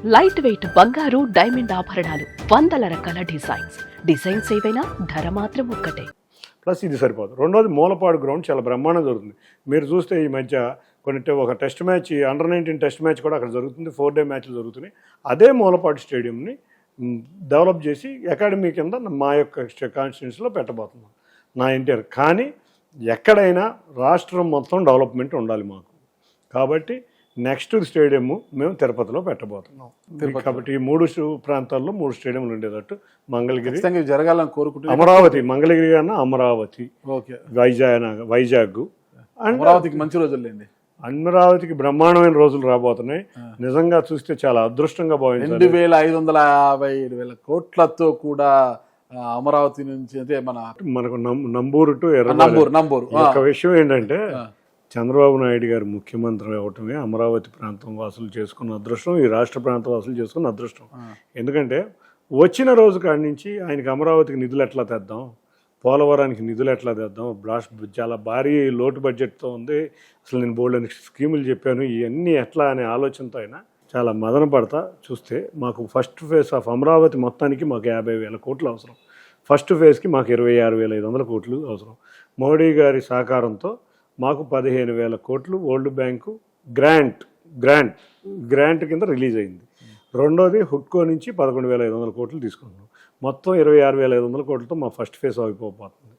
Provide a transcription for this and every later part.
Light weight బంగారు diamond ఆభరణాలు, వందల రకాల డిజైన్స్ ఏవైనా ధర మాత్రం ఒక్కటే. ప్లస్ ఇది సరిపోదు. రెండోది మూలపాడు గ్రౌండ్ చాలా బ్రహ్మాండం జరుగుతుంది. మీరు చూస్తే ఈ మధ్య ఒక test match, under-19 test match కూడా అక్కడ జరుగుతుంది. 4 డే మ్యాచ్లు జరుగుతున్నాయి. అదే మూలపాడు స్టేడియంని డెవలప్ చేసి అకాడమీ కింద మా యొక్క కాన్స్టిట్యున్సీలో పెట్టబోతున్నాం నా ఎన్టీఆర్. కానీ ఎక్కడైనా రాష్ట్రం మొత్తం డెవలప్మెంట్ ఉండాలి మాకు. కాబట్టి నెక్స్ట్ స్టేడియము మేము తిరుపతిలో పెట్టబోతున్నాం. కాబట్టి ఈ 3 ప్రాంతాల్లో 3 స్టేడియంలు ఉండేటట్టు మంగళగిరి జరగాలని కోరుకుంటున్నాం. అమరావతి, మంగళగిరి కన్నా అమరావతి, వైజాగ్, అమరావతికి మంచి రోజులు లేండి. అమరావతికి బ్రహ్మాండమైన రోజులు రాబోతున్నాయి. నిజంగా చూస్తే చాలా అదృష్టంగా భావించాలి. 2,557,000 కోట్లతో కూడా అమరావతి నుంచి అంటే మనకు నంబూరు టు నంబూరు. ఒక విషయం ఏంటంటే చంద్రబాబు నాయుడు గారు ముఖ్యమంత్రి అవటమే అమరావతి ప్రాంతం వాసులు చేసుకున్న అదృష్టం, ఈ రాష్ట్ర ప్రాంత వాసులు చేసుకున్న అదృష్టం. ఎందుకంటే వచ్చిన రోజు కాడి నుంచి ఆయనకి అమరావతికి నిధులు ఎట్లా తెద్దాం, పోలవరానికి నిధులు ఎట్లా తెద్దాం, చాలా భారీ లోటు బడ్జెట్తో ఉంది, అసలు నేను బోల్డని స్కీములు చెప్పాను, ఇవన్నీ ఎట్లా అనే ఆలోచనతో అయినా చాలా మదన పడతా చూస్తే మాకు ఫస్ట్ ఫేజ్ ఆఫ్ అమరావతి మొత్తానికి మాకు 50,000 కోట్లు అవసరం. ఫస్ట్ ఫేజ్కి మాకు 26,500 కోట్లు అవసరం. మోడీ గారి సహకారంతో మాకు 15,000 కోట్లు వరల్డ్ బ్యాంకు గ్రాంట్ కింద రిలీజ్ అయింది. రెండోది హుడ్కో నుంచి 11,500 కోట్లు తీసుకుంటున్నాం. మొత్తం 26,500 కోట్లతో మా ఫస్ట్ ఫేజ్ అయిపోతుంది.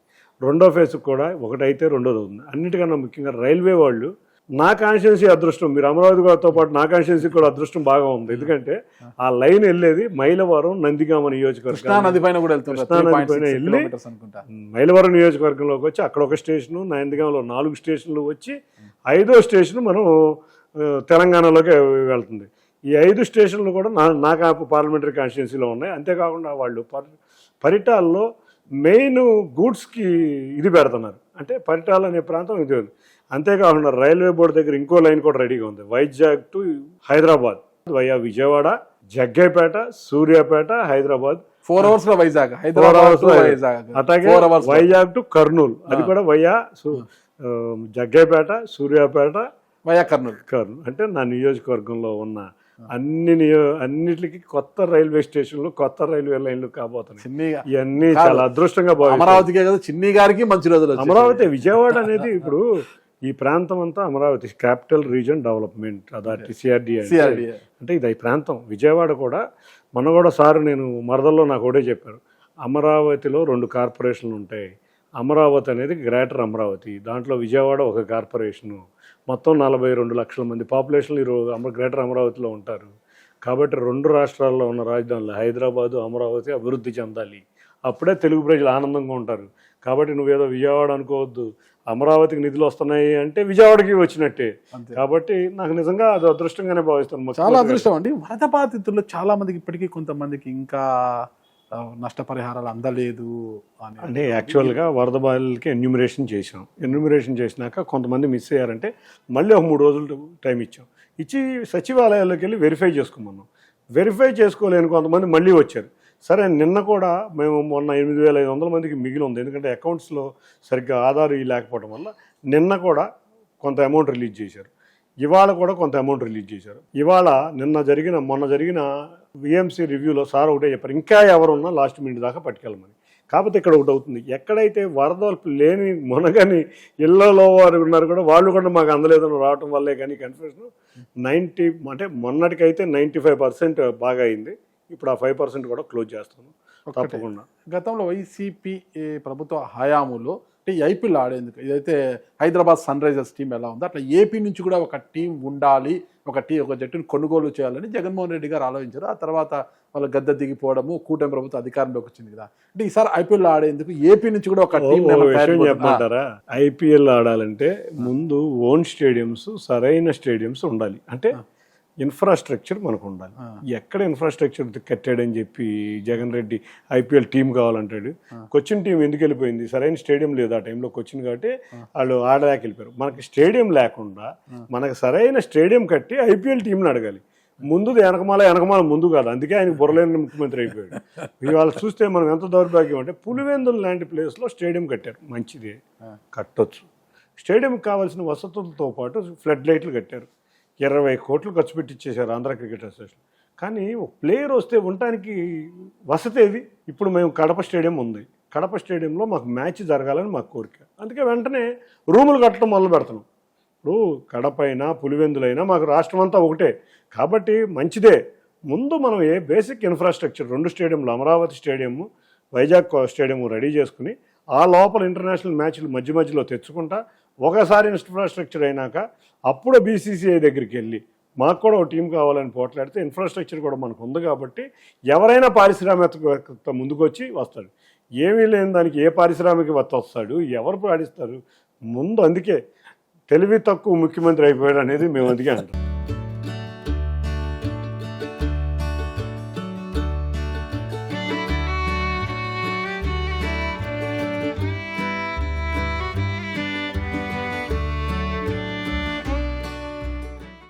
రెండో ఫేజ్ కూడా ఒకటైతే రెండోది అవుతుంది. అన్నిటికన్నా ముఖ్యంగా రైల్వే వాళ్ళు, నా కాన్స్టిట్యున్సీ అదృష్టం, మీరు అమరావతితో పాటు నా కాన్స్టిట్యున్సీ కూడా అదృష్టం బాగా ఉంది. ఎందుకంటే ఆ లైన్ వెళ్ళేది మైలవరం నందిగామ నియోజకవర్గం, వెళ్ళి మైలవరం నియోజకవర్గంలోకి వచ్చి అక్కడ ఒక స్టేషను, నందిగామలో 4 స్టేషన్లు వచ్చి 5వ స్టేషన్ మనం తెలంగాణలోకి వెళ్తుంది. ఈ 5 స్టేషన్లు కూడా నా పార్లమెంటరీ కాన్స్టిట్యున్సీలో ఉన్నాయి. అంతేకాకుండా వాళ్ళు పరిటాల్లో మెయిన్ గూడ్స్కి ఇది పెడుతున్నారు, అంటే పరిటాల్ అనే ప్రాంతం ఇది ఉంది. అంతేకాకుండా రైల్వే బోర్డు దగ్గర ఇంకో లైన్ కూడా రెడీగా ఉంది, Vizag to Hyderabad via Vijayawada, Jaggayyapeta, Suryapet, Hyderabad 4 hours లో వైజాగ్, అట్లాగే వైజాగ్ టు కర్నూలు, అది కూడా వయా జగ్గైపేట, సూర్యాపేట, వయా కర్నూలు. అంటే నా నియోజకవర్గంలో ఉన్న అన్నిటికి కొత్త రైల్వే స్టేషన్లు, కొత్త రైల్వే లైన్లు కాబోతున్నాయి. ఇవన్నీ చాలా అదృష్టంగా అమరావతికే కదా చిన్ని గారికి మంచి రోజులు. అమరావతి, విజయవాడ అనేది ఇప్పుడు ఈ ప్రాంతం అంతా Amaravati capital region development authority, CRDA అంటే ఇది ఈ ప్రాంతం. విజయవాడ కూడా మొన్న కూడా సార్ నేను మరదల్లో నాకు ఒకటే చెప్పారు, అమరావతిలో 2 కార్పొరేషన్లు ఉంటాయి. అమరావతి అనేది గ్రేటర్ అమరావతి, దాంట్లో విజయవాడ ఒక కార్పొరేషను, మొత్తం 42 లక్షల మంది పాపులేషన్ ఈరోజు గ్రేటర్ అమరావతిలో ఉంటారు. కాబట్టి 2 రాష్ట్రాల్లో ఉన్న రాజధానులు హైదరాబాదు, అమరావతి అభివృద్ధి చెందాలి, అప్పుడే తెలుగు ప్రజలు ఆనందంగా ఉంటారు. కాబట్టి నువ్వేదో విజయవాడ అనుకోవద్దు, అమరావతికి నిధులు వస్తున్నాయి అంటే విజయవాడకి వచ్చినట్టే. కాబట్టి నాకు నిజంగా అది అదృష్టంగానే భావిస్తాను. చాలా అదృష్టం అండి. వరద బాధితుల్లో చాలా మందికి ఇప్పటికీ కొంతమందికి ఇంకా నష్టపరిహారాలు అందలేదు అంటే యాక్చువల్గా వరద బాధితులకి ఎన్యూమరేషన్ చేసాం. ఎన్యూమరేషన్ చేసినాక కొంతమంది మిస్ అయ్యారంటే మళ్ళీ ఒక 3 రోజులు టైం ఇచ్చి సచివాలయాల్లోకి వెళ్ళి వెరిఫై చేసుకోమన్నాం. వెరిఫై చేసుకోలేని కొంతమంది మళ్ళీ వచ్చారు. సరే, నిన్న కూడా మేము మొన్న 8,500 మందికి మిగిలి ఉంది, ఎందుకంటే అకౌంట్స్లో సరిగ్గా ఆధార్ లేకపోవడం వల్ల నిన్న కూడా కొంత అమౌంట్ రిలీజ్ చేశారు, ఇవాళ కూడా కొంత అమౌంట్ రిలీజ్ చేశారు. ఇవాళ మొన్న జరిగిన విఎంసీ రివ్యూలో సార్ ఒకటే చెప్పారు, ఇంకా ఎవరున్నా లాస్ట్ మినిట్ దాకా పట్టుకెళ్ళమని. కాకపోతే ఇక్కడ ఒకటి అవుతుంది, ఎక్కడైతే వరదలు లేని మునగని ఇళ్లలో వారు ఉన్నారు కూడా వాళ్ళు కూడా మాకు అందలేదని రావటం వల్లే కానీ కన్ఫ్యూజన్ 90 అంటే మొన్నటికైతే 95% బాగా అయింది. ఇప్పుడు ఆ 5% కూడా క్లోజ్ చేస్తాను తప్పకుండా. గతంలో వైసీపీ ప్రభుత్వ హయాములో అంటే ఐపీఎల్ ఆడేందుకు ఇదైతే హైదరాబాద్ సన్ రైజర్స్ టీం ఎలా ఉందో అట్లా ఏపీ నుంచి కూడా ఒక టీం ఉండాలి, ఒక జట్టును కొనుగోలు చేయాలని జగన్మోహన్ రెడ్డి గారు ఆలోచించారు. ఆ తర్వాత వాళ్ళ గద్దె దిగిపోవడము, కూటమి ప్రభుత్వం అధికారంలోకి వచ్చింది కదా. అంటే ఈసారి ఐపీఎల్ ఆడేందుకు ఏపీ నుంచి కూడా ఒక టీం చెప్పమంటారా? ఐపీఎల్ ఆడాలంటే ముందు ఓన్ స్టేడియంస్, సరైన స్టేడియంస్ ఉండాలి. అంటే ఇన్ఫ్రాస్ట్రక్చర్ మనకు ఉండాలి. ఎక్కడ ఇన్ఫ్రాస్ట్రక్చర్ కట్టాడని చెప్పి జగన్ రెడ్డి ఐపీఎల్ టీం కావాలంటాడు. కొచ్చిన్ టీం ఎందుకు వెళ్ళిపోయింది? సరైన స్టేడియం లేదు ఆ టైంలో కొచ్చిన్, కాబట్టి వాళ్ళు ఆడలేక వెళ్ళిపోయారు. మనకి స్టేడియం లేకుండా మనకు సరైన స్టేడియం కట్టి ఐపీఎల్ టీంని అడగాలి. ముందు వెనకమాల ముందు కాదు, అందుకే ఆయన బుర్రలేని ముఖ్యమంత్రి అయిపోయాడు. ఇవాళ చూస్తే మనం ఎంత దౌర్భాగ్యం అంటే పులివెందులు లాంటి ప్లేస్లో స్టేడియం కట్టారు, మంచిదే కట్టొచ్చు. స్టేడియంకి కావాల్సిన వసతులతో పాటు ఫ్లడ్ లైట్లు కట్టారు, 20 కోట్లు ఖర్చు పెట్టి ఇచ్చేశారు ఆంధ్ర క్రికెట్ అసోసియేషన్. కానీ ఒక ప్లేయర్ వస్తే ఉండటానికి వసతి ఏది? ఇప్పుడు మేము కడప స్టేడియం ఉంది, కడప స్టేడియంలో మాకు మ్యాచ్ జరగాలని మాకు కోరిక, అందుకే వెంటనే రూములు కట్టడం మొదలు పెడుతున్నాం. ఇప్పుడు కడప అయినా పులివెందులైనా మాకు రాష్ట్రం అంతా ఒకటే కాబట్టి మంచిదే. ముందు మనం ఏ బేసిక్ ఇన్ఫ్రాస్ట్రక్చర్ 2 స్టేడియంలు, Amaravati stadium, Vizag stadium ready చేసుకుని ఆ లోపల ఇంటర్నేషనల్ మ్యాచ్లు మధ్య మధ్యలో తెచ్చుకుంటా ఒకసారి ఇన్ఫ్రాస్ట్రక్చర్ అయినాక అప్పుడు బీసీసీఐ దగ్గరికి వెళ్ళి మాకు కూడా ఒక టీం కావాలని పోట్లాడితే ఇన్ఫ్రాస్ట్రక్చర్ కూడా మనకు ఉంది కాబట్టి ఎవరైనా పారిశ్రామికవేత్త ముందుకు వచ్చి వస్తాడు. ఏమీ లేని దానికి ఏ పారిశ్రామికవేత్త వస్తాడు, ఎవరు పాడిస్తారు ముందు? అందుకే తెలివి తక్కువ ముఖ్యమంత్రి అయిపోయాడు అనేది మేము అందుకే అంటాం.